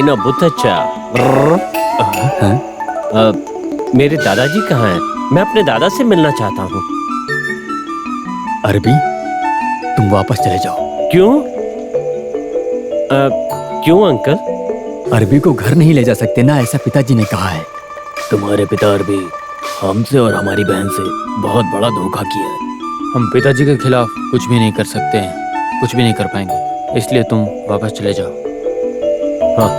आईना बहुत अच्छा। मेरे दादाजी कहाँ हैं? मैं अपने दादा से मिलना चाहता हूँ। अरबी, तुम वापस चले जाओ। क्यों? क्यों अंकल? अरबी को घर नहीं ले जा सकते ना, ऐसा पिताजी ने कहा है। तुम्हारे पिता अरबी हमसे और हमारी बहन से बहुत बड़ा धोखा किया है। हम पिताजी के खिलाफ कुछ भी नहीं कर सकते हैं, कुछ भी नहीं कर पाएंगे, इसलिए तुम वापस चले जाओ। हाँ।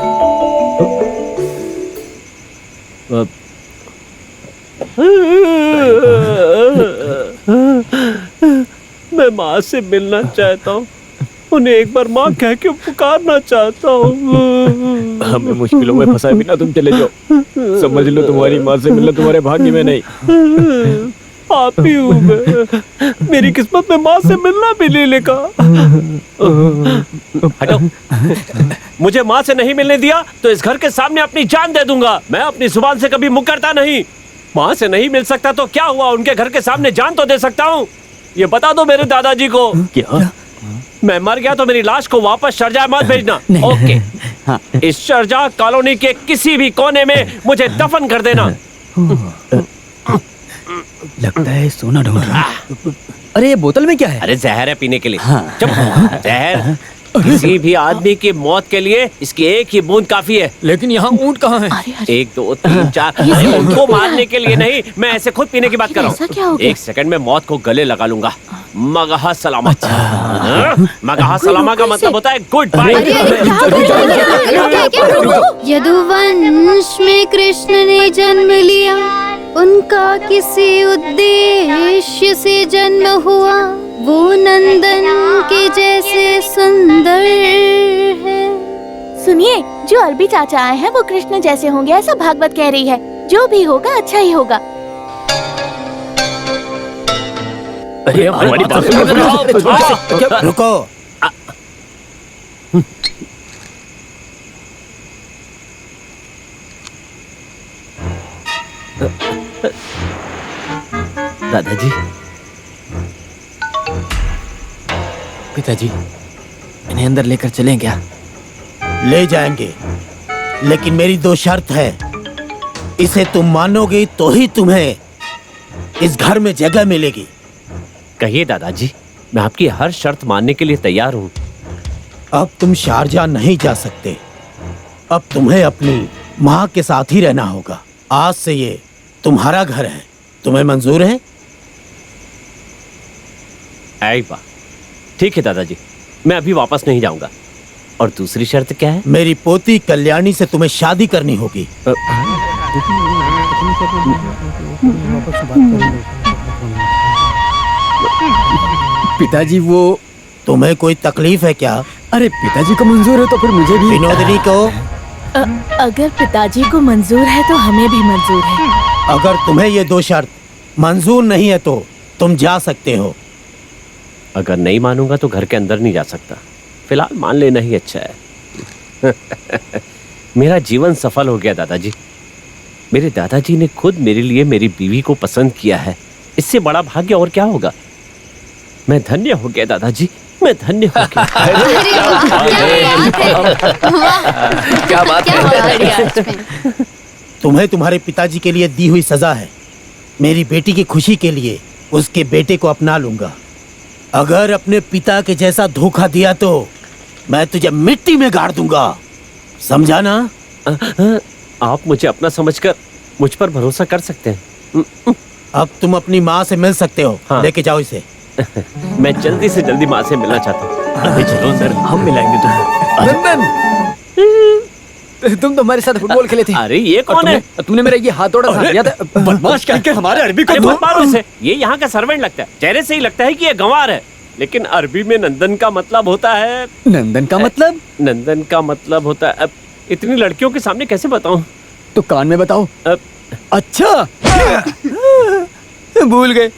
मैं माँ से मिलना चाहता हूँ, उन्हें एक बार माँ कह के पुकारना चाहता हूँ। हमें मुश्किलों में फंसाए बिना तुम चले जाओ। समझ लो तुम्हारी माँ से मिलना तुम्हारे भाग्य में नहीं। आप ही हूँ मैं, मेरी किस्मत में माँ से मिलना भी नहीं लिखा। हटो, मुझे माँ से नहीं मिलने दिया तो इस घर के सामने अपनी जान दे दूंगा। मैं अपनी जुबान से कभी मुकरता नहीं। माँ से नहीं मिल सकता तो क्या हुआ, उनके घर के सामने जान तो दे सकता हूँ। ये बता दो मेरे दादाजी को। क्या? मैं मर गया तो मेरी लाश को वापस शारजाह मत भेजना। ओके। हाँ। इस शारजाह कॉलोनी के किसी भी कोने में मुझे दफन कर देना। लगता है सोना ढूंढ रहा है। अरे ये बोतल में क्या है? अरे जहर है पीने के लिए। हाँ। चुप। जहर किसी भी आदमी की मौत के लिए इसकी एक ही बूंद काफी है। लेकिन यहाँ ऊंट कहाँ है? 1 2 3 4। अरे उनको मारने के लिए नहीं, मैं ऐसे खुद पीने की बात कर रहा हूँ। 1 सेकंड में मौत को गले लगा लूंगा। मगहा सलामत। मगहा सलामा का मतलब होता है गुड बाय। यदुवंश में कृष्ण ने जन्म लिया, उनका किसी उद्देश्य से जन्म हुआ। वो नंदन के जैसे सुंदर है। सुनिए, जो अरबी चाचा आए हैं वो कृष्ण जैसे होंगे, ऐसा भागवत कह रही है। जो भी होगा अच्छा ही होगा। अरे हमारी बात सुनो। रुको। दादाजी, पिताजी, इन्हें अंदर लेकर चलें क्या? ले जाएंगे, लेकिन मेरी 2 शर्त है। इसे तुम मानोगे तो ही तुम्हें इस घर में जगह मिलेगी। कहिए दादाजी, मैं आपकी हर शर्त मानने के लिए तैयार हूँ। अब तुम शारजाह नहीं जा सकते। अब तुम्हें अपनी माँ के साथ ही रहना होगा। आज से ये तुम्हारा घर है। तुम्हें मंजूर है? ऐबा, ठीक है दादाजी, मैं अभी वापस नहीं जाऊंगा। और दूसरी शर्त क्या है? मेरी पोती कल्याणी से तुम्हें शादी करनी होगी। पिताजी वो तुम्हें कोई तकलीफ है क्या? अरे पिताजी को मंजूर है तो फिर मुझे भी। विनोदिनी को अगर पिताजी को मंजूर है तो हमें भी मंजूर है। अगर तुम्हें ये 2 शर्त मंजूर नहीं है तो तुम जा सकते हो। अगर नहीं मानूंगा तो घर के अंदर नहीं जा सकता। फिलहाल मान लेना ही अच्छा है। मेरा जीवन सफल हो गया दादाजी। मेरे दादाजी ने खुद मेरे लिए मेरी बीवी को पसंद किया है। इससे बड़ा भाग्य और क्या होगा। मैं धन्य हो गया दादाजी, मैं धन्य हो गया। क्या बात है। तुम्हें तुम्हारे पिताजी के लिए दी हुई सजा है। मेरी बेटी की खुशी के लिए उसके बेटे को अपना लूंगा। अगर अपने पिता के जैसा धोखा दिया तो मैं तुझे मिट्टी में गाड़ दूंगा। समझा ना? आप मुझे अपना समझकर मुझ पर भरोसा कर सकते हैं। अब तुम अपनी माँ से मिल सकते हो। हाँ। लेके जाओ इसे। मैं जल्दी से जल्दी माँ से मिलना चाहता हूँ। अभी चलो सर, हम मिलाएंगे तुम्हें। नंदन, तुम तो हमारे साथ फुटबॉल खेले थे। अरे ये कौन है? तूने मेरा ये हाथ तोड़ा था, याद है? बदमाश करके हमारे अरबी को अरे मत मारो इसे। ये यहाँ का सर्वेंट लगता है। चेहरे से ही लगता है कि ये गंवार है, लेकिन अरबी में नंदन का मतलब होता है। नंदन का मतलब? नंदन का मतलब होता है। अब इतनी लड़कियों के सामने कैसे बताऊं? तो कान में बताओ। अच्छा, भूल गए।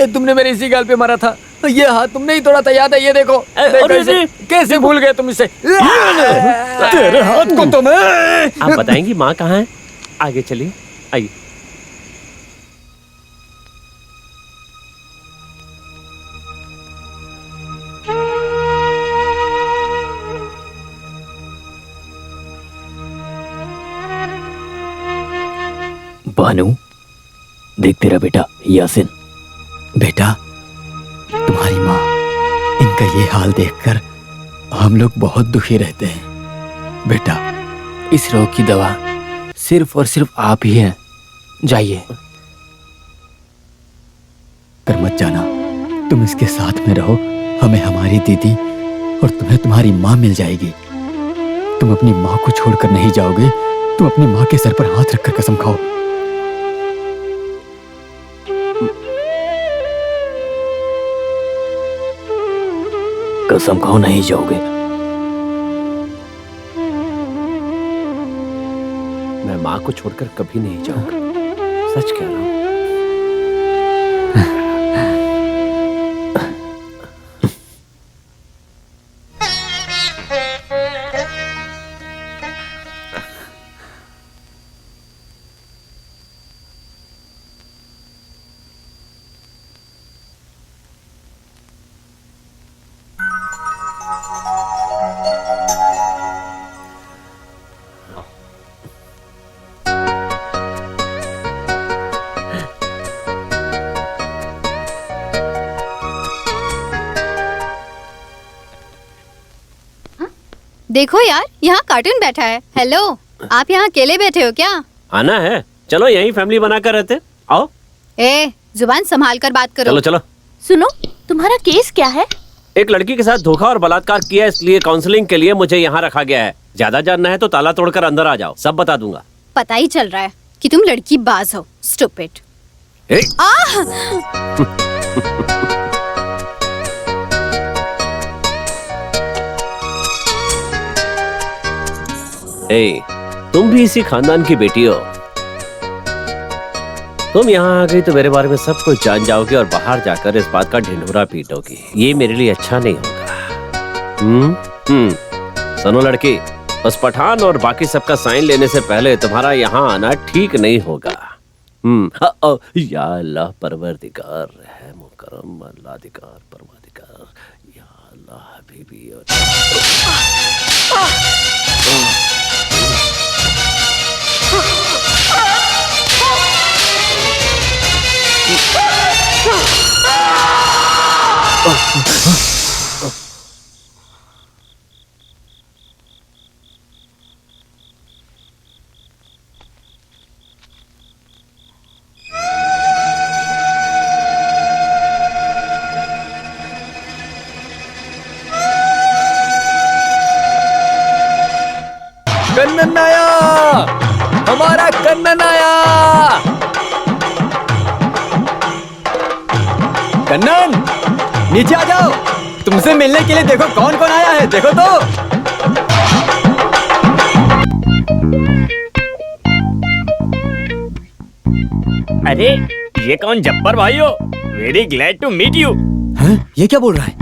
तुमने मेरे इसी गाल पे मारा था। ये हाथ तुमने ही तोड़ा था, याद है? ये देखो, देखो इसे। कैसे भूल गए तुम इसे? तेरे हाथ को तो मैं। आप बताएंगी माँ कहाँ है? आगे चलिए, आइए। भानु, देख तेरा बेटा यासिन। बेटा, तुम्हारी माँ, इनका ये हाल देखकर हम लोग बहुत दुखी रहते हैं। बेटा, इस रोग की दवा सिर्फ और सिर्फ आप ही हैं। जाइए। कर मत जाना, तुम इसके साथ में रहो। हमें हमारी दीदी और तुम्हें तुम्हारी माँ मिल जाएगी। तुम अपनी माँ को छोड़कर नहीं जाओगे। तुम अपनी माँ के सर पर हाथ रखकर कसम खाओ। कसम खाओ, नहीं जाओगे। मैं माँ को छोड़कर कभी नहीं जाऊंगा, सच कह रहा हूं। देखो यार, यहाँ कार्टून बैठा है। हेलो, आप यहाँ अकेले बैठे हो क्या? आना है, चलो यहीं फैमिली बनाकर रहते। आओ। ए, जुबान संभाल कर बात करो। चलो चलो। सुनो, तुम्हारा केस क्या है? एक लड़की के साथ धोखा और बलात्कार किया, इसलिए काउंसलिंग के लिए मुझे यहाँ रखा गया है। ज्यादा जानना है तो ताला तोड़कर अंदर आ जाओ, सब बता दूंगा। पता ही चल रहा है कि तुम लड़की बाज हो। स्टूपिड। ए, तुम भी इसी खानदान की बेटी हो। तुम यहाँ आ गई तो मेरे बारे में सब कुछ जान जाओगी और बाहर जाकर इस बात का ढिंढोरा पीटोगी। ये मेरे लिए अच्छा नहीं होगा। सुनो लड़की, उस पठान और बाकी सबका साइन लेने से पहले तुम्हारा यहाँ आना ठीक नहीं होगा। या अल्लाह परवरदिगार रहम करम, अल्लाह दिगार परवरदिगार, या अल्लाह हबीबी। कन्नन आया, हमारा कन्नन आया। कन्नन, नीचे आ जाओ। तुमसे मिलने के लिए देखो कौन कौन आया है, देखो तो। अरे ये कौन जब्बर भाई हो? Very glad to meet you. ये क्या बोल रहा है?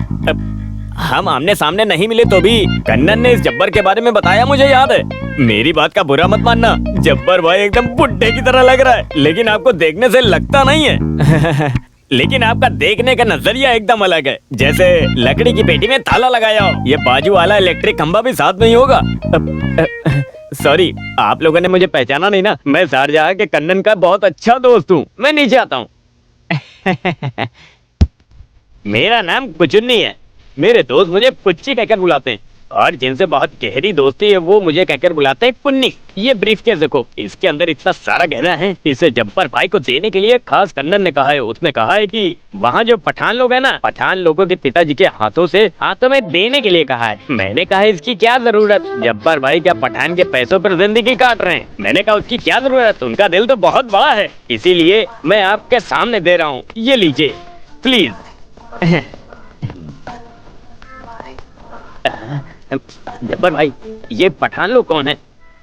हम आमने सामने नहीं मिले तो भी कन्नन ने इस जब्बर के बारे में बताया, मुझे याद है। मेरी बात का बुरा मत मानना, जब्बर भाई एकदम बुड्ढे की तरह लग रहा है, लेकिन आपको देखने से लगता नहीं है। लेकिन आपका देखने का नजरिया एकदम अलग है, जैसे लकड़ी की पेटी में ताला लगाया हो। ये बाजू वाला इलेक्ट्रिक खंभा भी साथ में ही होगा। सॉरी, आप लोगों ने मुझे पहचाना नहीं ना। मैं शारजाह के कन्नन का बहुत अच्छा दोस्त हूँ। मैं नीचे आता हूँ। मेरा नाम कुचुन्नी है। मेरे दोस्त मुझे पुच्ची कहकर बुलाते हैं, और जिनसे बहुत गहरी दोस्ती है वो मुझे कहकर बुलाते हैं पुन्नी। ये ब्रीफकेस देखो, इसके अंदर इतना सारा गहना है। इसे जब्बर भाई को देने के लिए खास कन्नन ने कहा है। उसने कहा है कि वहाँ जो पठान लोग हैं ना, पठान लोगों के पिताजी के हाथों से हाथों में देने के लिए कहा है। मैंने कहा इसकी क्या जरूरत, जब्बर भाई क्या पठान के पैसों पर जिंदगी काट रहे हैं। मैंने कहा उसकी क्या जरूरत, उनका दिल तो बहुत बड़ा है, इसीलिए मैं आपके सामने दे रहा हूँ। ये लीजिए प्लीज। जब्बर भाई, ये पठान लोग कौन है?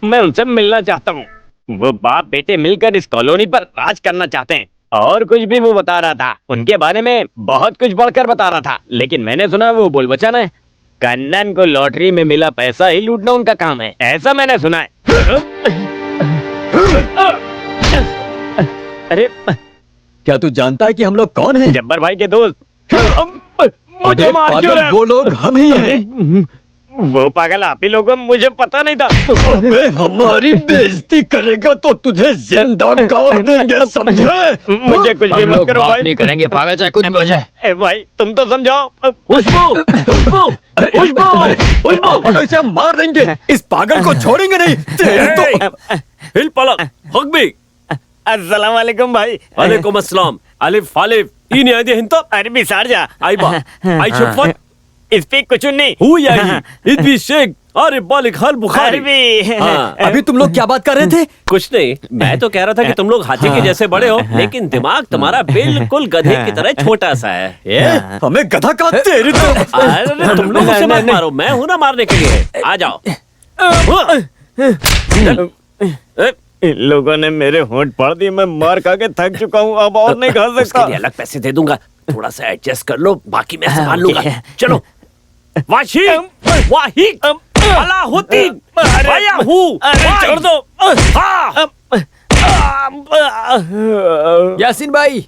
मैं उनसे मिलना चाहता हूँ। वो बाप बेटे मिलकर इस कॉलोनी पर राज करना चाहते हैं। और कुछ भी वो बता रहा था, उनके बारे में बहुत कुछ बढ़कर बता रहा था, लेकिन मैंने सुना वो बोल बचाना है। कन्नन को लॉटरी में मिला पैसा ही लूटना उनका काम है, ऐसा मैंने सुना है। अरे क्या तू जानता है कि हम लोग कौन हैं? जब्बर भाई के दोस्त। मुझे मार क्यों रहे? वो लोग हम ही हैं। वो पागल आप ही लोगों, मुझे पता नहीं था। अबे हमारी बेइज्जती करेगा तो तुझे जिंदा गाड़ देंगे, समझे? मुझे कुछ भी मत करो भाई। नहीं करेंगे पागल, चाहे कुछ भी हो जाए। ए भाई तुम तो समझाओ। ऐसे मार देंगे, इस पागल को छोड़ेंगे नहीं। तेरे तो हिल पलक हक भी। अस्सलाम वालेकुम भाई। वालेकुम अस्सलाम। अलिफ अलिफ ई नहीं आदि हिंतो अरबी सारजा। आई बा आई शुफत स्पीक कुछ नहीं। हु या इदबी शेख अरे बालिक हल बुखारी। अरबी। हाँ। अभी तुम लोग क्या बात कर रहे थे? कुछ नहीं, मैं तो कह रहा था कि तुम लोग हाथी के जैसे बड़े हो, लेकिन दिमाग तुम्हारा बिल्कुल गधे की तरह छोटा सा है। ये हमें गधा कहा, तेरी तो। अरे तुम लोग उसे मत मारो, मैं हूं ना मारने के लिए। आ जाओ। इन लोगों ने मेरे होंठ फाड़ दिए, मैं मार खा के थक चुका हूँ, अब और नहीं खा उसके सकता। लिए अलग पैसे दे दूंगा, थोड़ा सा एडजस्ट कर लो, बाकी मैं संभाल लूंगा। चलो। वाशी वाही अलाहुद्दीन आया हूँ। अरे छोड़ दो। हाँ। यासीन भाई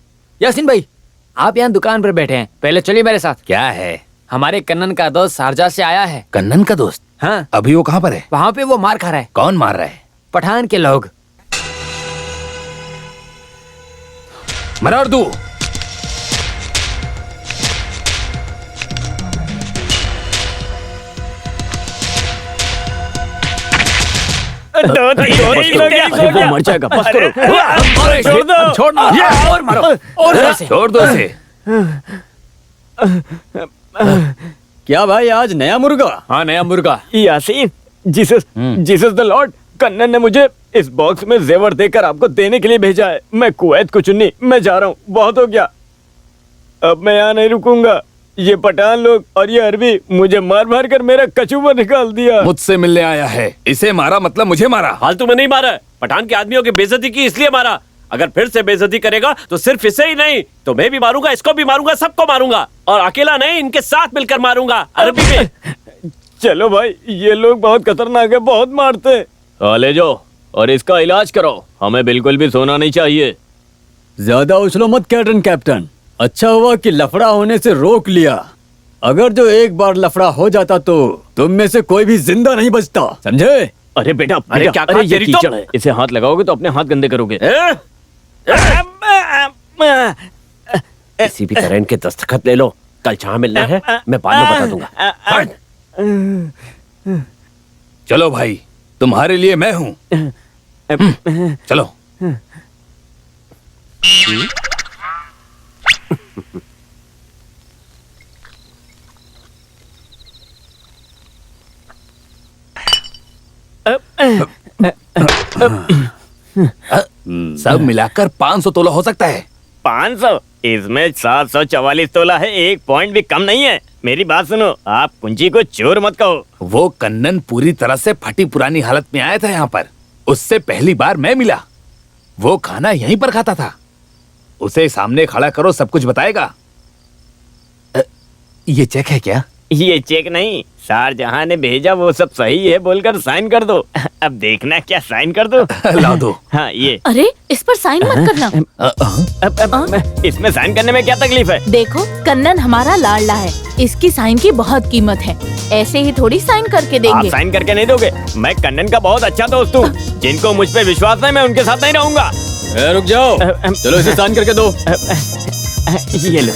आप यहाँ दुकान पर बैठे हैं, पहले चलिए मेरे साथ। क्या है? हमारे कन्नन का दोस्त शारजा से आया है। कन्नन का दोस्त? हाँ, अभी वो कहाँ पर है? वहाँ पे वो मार खा रहा है, कौन मार रहा है? पठान के लोग। मरार दू। वो मर जाएगा, बस करो। छोड़ दो। छोड़ना और मारो और जोर से। छोड़ दो इसे। क्या भाई, आज नया मुर्गा? हाँ, नया मुर्गा। Yasin, Jesus the Lord, Kannan ने मुझे इस बॉक्स में जेवर देकर आपको देने के लिए भेजा है। मैं कुवैत को चुनी, मैं जा रहा हूँ, बहुत हो गया, अब मैं यहाँ नहीं रुकूंगा। ये पठान लोग और ये अरबी मुझे मार मार कर मेरा कचूबर निकाल दिया। मुझसे मिलने आया है, इसे मारा मतलब मुझे मारा। फालतू में नहीं मारा, पठान के आदमियों की बेइज्जती की इसलिए मारा। अगर फिर से बेइज्जती करेगा तो सिर्फ इसे ही नहीं, तो मैं भी मारूंगा, इसको भी मारूंगा, सबको मारूंगा, और अकेला नहीं, इनके साथ मिलकर मारूंगा। अरबी में चलो भाई, ये लोग बहुत खतरनाक है, बहुत मारते। ले जाओ और इसका इलाज करो, हमें बिल्कुल भी सोना नहीं चाहिए। ज्यादा उछलो मत कैप्टन। अच्छा हुआ कि लफड़ा होने से रोक लिया, अगर जो एक बार लफड़ा हो जाता तो तुम में से कोई भी जिंदा नहीं बचता, समझे? अरे बेटा, अरे क्या अरे ये तेरी तो- कीचड़ है, इसे हाथ लगाओगे तो अपने हाथ गंदे करोगे। किसी भी तरह इनके दस्तखत ले लो, कल जहाँ मिलना है मैं बाद में बता दूंगा। हट। चलो भाई, तुम्हारे लिए मैं हूँ। चलो। सब मिलाकर 500 तोला हो सकता है। 500? इसमें 744 तोला है, एक पॉइंट भी कम नहीं है। मेरी बात सुनो, आप कुंजी को चोर मत कहो। वो कन्नन पूरी तरह से फटी पुरानी हालत में आया था यहाँ पर, उससे पहली बार मैं मिला। वो खाना यहीं पर खाता था, उसे सामने खड़ा करो, सब कुछ बताएगा। ये चेक है क्या? ये चेक नहीं, शारजहां ने भेजा, वो सब सही है बोलकर साइन कर दो। अब देखना क्या साइन कर दो। ला दो। हाँ ये। अरे इस पर साइन मत करना। अब इसमें साइन करने में क्या तकलीफ है? देखो, कन्नन हमारा लाडला है, इसकी साइन की बहुत कीमत है, ऐसे ही थोड़ी साइन करके आप देंगे। साइन करके नहीं दोगे? मैं कन्नन का बहुत अच्छा दोस्त हूँ, जिनको मुझ पे विश्वास है मैं उनके साथ नहीं रहूंगा। रुक जाओ, चलो इसे साइन करके दो। ये लो।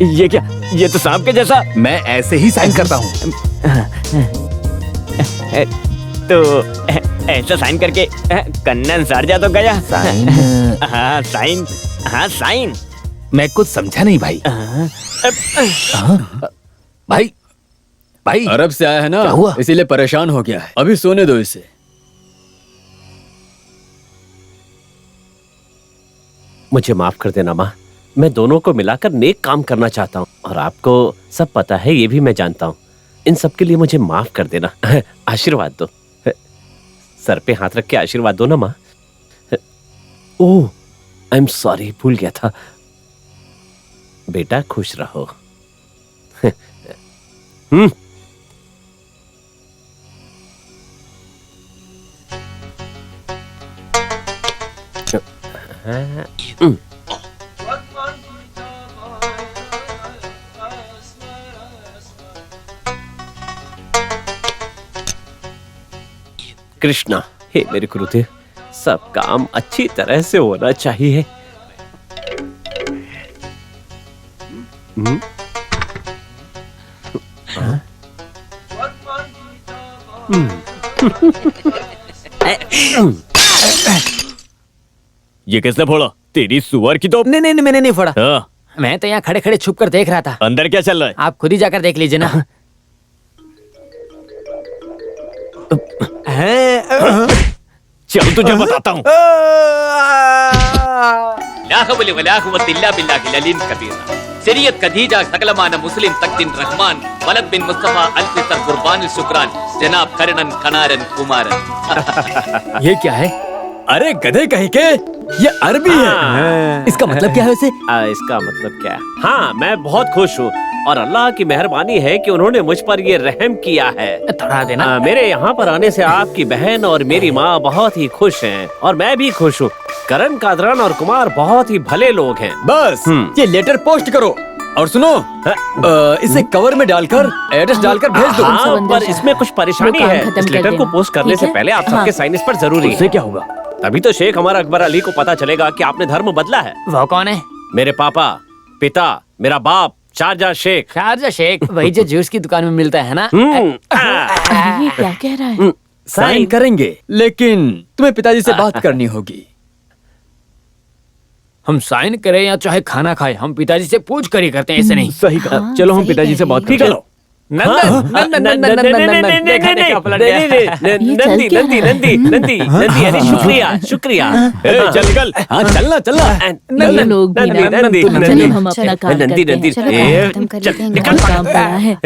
ये क्या? ये तो सांप के जैसा। मैं ऐसे ही साइन करता हूँ। तो ऐसा साइन करके कन्नन शारजा तो गया। साइन? हाँ साइन, हाँ साइन। मैं कुछ समझा नहीं भाई। भाई भाई अरब से आया है ना, क्या हुआ? इसीलिए परेशान हो गया है, अभी सोने दो इसे। मुझे माफ कर देना माँ, मैं दोनों को मिलाकर नेक काम करना चाहता हूँ, और आपको सब पता है, ये भी मैं जानता हूँ। इन सब के लिए मुझे माफ कर देना। आशीर्वाद दो, सर पे हाथ रख के आशीर्वाद दो ना माँ। ओह आई एम सॉरी, भूल गया था। बेटा खुश रहो। कृष्णा, हे मेरे गुरुदेव, सब काम अच्छी तरह से होना चाहिए। ये किसने फोड़ा? तेरी सुअर की तो। नहीं नहीं नहीं, मैंने नहीं फोड़ा। हाँ, मैं तो यहाँ खड़े खड़े छुप कर देख रहा था। अंदर क्या चल रहा है? आप खुद ही जाकर देख लीजिए ना। चल तुझे बताता हूँ। शरीयत कदीजा सकलमान मुस्लिम तकदिन रहमान वलद बिन मुस्तफा अल्फितर कुर्बान शुक्रान जनाब करनन कनारन कुमारन। ये क्या है? अरे गधे कहीं के, ये अरबी है। इसका मतलब क्या है वैसे? इसका मतलब क्या है? हाँ, मैं बहुत खुश हूँ और अल्लाह की मेहरबानी है कि उन्होंने मुझ पर ये रहम किया है। थोड़ा देना। मेरे यहाँ पर आने से आपकी बहन और मेरी माँ बहुत ही खुश हैं और मैं भी खुश हूँ। करण, कादरान और कुमार बहुत ही भले लोग हैं। बस ये लेटर पोस्ट करो और सुनो, इसे कवर में डालकर एड्रेस डालकर भेज दो। हाँ, अंदर पर जा। इसमें कुछ परेशानी वो काम है। खत्म इस कर लेटर को देना। पोस्ट करने ठीक से है? पहले आप सबके हाँ। साइन इस पर जरूरी है। उससे क्या होगा? तभी तो शेख हमारा अकबर अली को पता चलेगा कि आपने धर्म बदला है। वो कौन है? मेरे पापा, पिता, मेरा बाप शारजा शेख। शारजा शेख, वही जो जूस की दुकान में मिलता है ना। अरे ये क्या कह रहा है? साइन करेंगे, लेकिन तुम्हें पिताजी से बात करनी होगी। हम साइन करें या चाहे खाना खाए, हम पिताजी से पूछ कर ही करते हैं, ऐसे नहीं। सही कहा। हाँ, चलो हम सही पिताजी कह से रही बात है। कर चलो। नंदी, अरे शुक्रिया शुक्रिया। चल निकल। हाँ चलना चलना। ये लोग भी ना। नंदी, चलो हम अपना काम नंदी, करते नंदी, हैं। चलो ए, काम खत्म कर चल, लेते हैं। निकल। बहुत काम पड़ा है।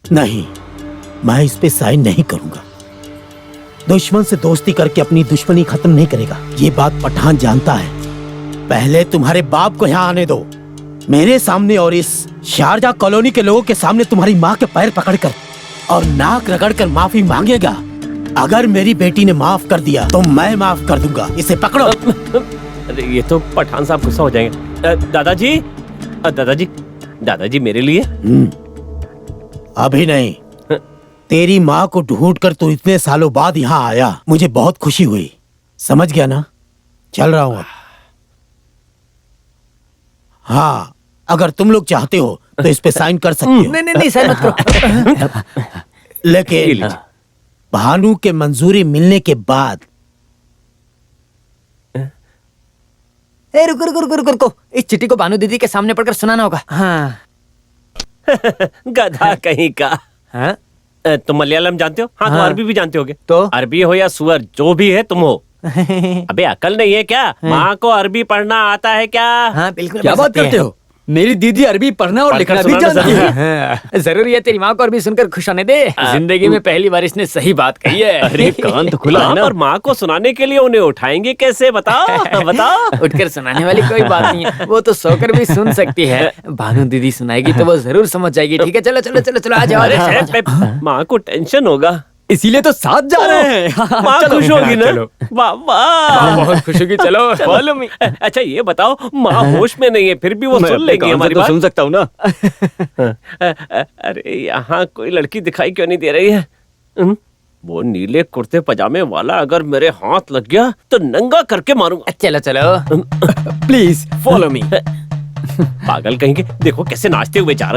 नहीं, मैं इस पे साइन नहीं करूंगा। दुश्मन से दोस्ती करके अपनी दुश्मनी खत्म नहीं करेगा, ये बात पठान जानता है। पहले तुम्हारे बाप को यहाँ आने दो मेरे सामने, और इस शारजा कॉलोनी के लोगों के सामने तुम्हारी माँ के पैर पकड़कर और नाक रगड़कर माफी मांगेगा। अगर मेरी बेटी ने माफ कर दिया तो मैं माफ कर दूंगा। इसे पकड़ो। अरे ये तो पठान साहब गुस्सा हो जाएंगे। दादाजी, दादाजी, दादाजी मेरे लिए। अभी नहीं, तेरी माँ को ढूंढकर तू इतने सालों बाद यहाँ आया, मुझे बहुत खुशी हुई। समझ गया ना? चल रहा हूँ अब। हाँ, अगर तुम लोग चाहते हो तो इस पे साइन कर सकते हो। नहीं नहीं नहीं, साइन मत करो। लेकिन भानु के मंजूरी मिलने के बाद। ए, रुको रुको रुको रुको रुको, इस चिट्ठी को भानु दीदी के सामने पढ़कर सुनाना होगा। हाँ गधा कहीं का। हाँ तुम मलयालम जानते हो? हाँ, तुम हाँ। अरबी भी जानते होगे। तो? अरबी हो या सुअर, जो भी है तुम हो। अबे अकल नहीं है क्या? माँ को अरबी पढ़ना आता है क्या? हाँ बिल्कुल। क्या बात करते हो? मेरी दीदी अरबी पढ़ना और लिखना भी सुनाना जानती है। हाँ, जरूरी है तेरी माँ को अरबी सुनकर खुश होने दे। जिंदगी में पहली बार इसने सही बात कही है। अरे कान तो खुला है ना। पर माँ को सुनाने के लिए उन्हें उठाएंगे कैसे? बताओ बताओ। उठकर सुनाने वाली कोई बात नहीं है, वो तो सोकर भी सुन सकती है। भानु दीदी सुनाएगी तो वो जरूर समझ जाएगी। ठीक है, चलो चलो चलो चलो, आ जाओ। अरे आ जाओ, शेफ, माँ को टेंशन होगा, इसीलिए तो साथ जा रहे हैं। माँ चलो। खुश होगी ना? चलो। वाह, बहुत खुश होगी। चलो फॉलो मी। अच्छा ये बताओ, माँ होश में नहीं है फिर भी वो मैं सुन अपने लेगी कान से हमारी तो बात? सुन सकता हूँ ना। अरे यहाँ कोई लड़की दिखाई क्यों नहीं दे रही है? वो नीले कुर्ते पजामे वाला अगर मेरे हाथ लग गया तो नंगा करके मारूंगा। चलो चलो, प्लीज फॉलो मी। पागल कहीं के, देखो कैसे नाचते हुए जा रहे हैं।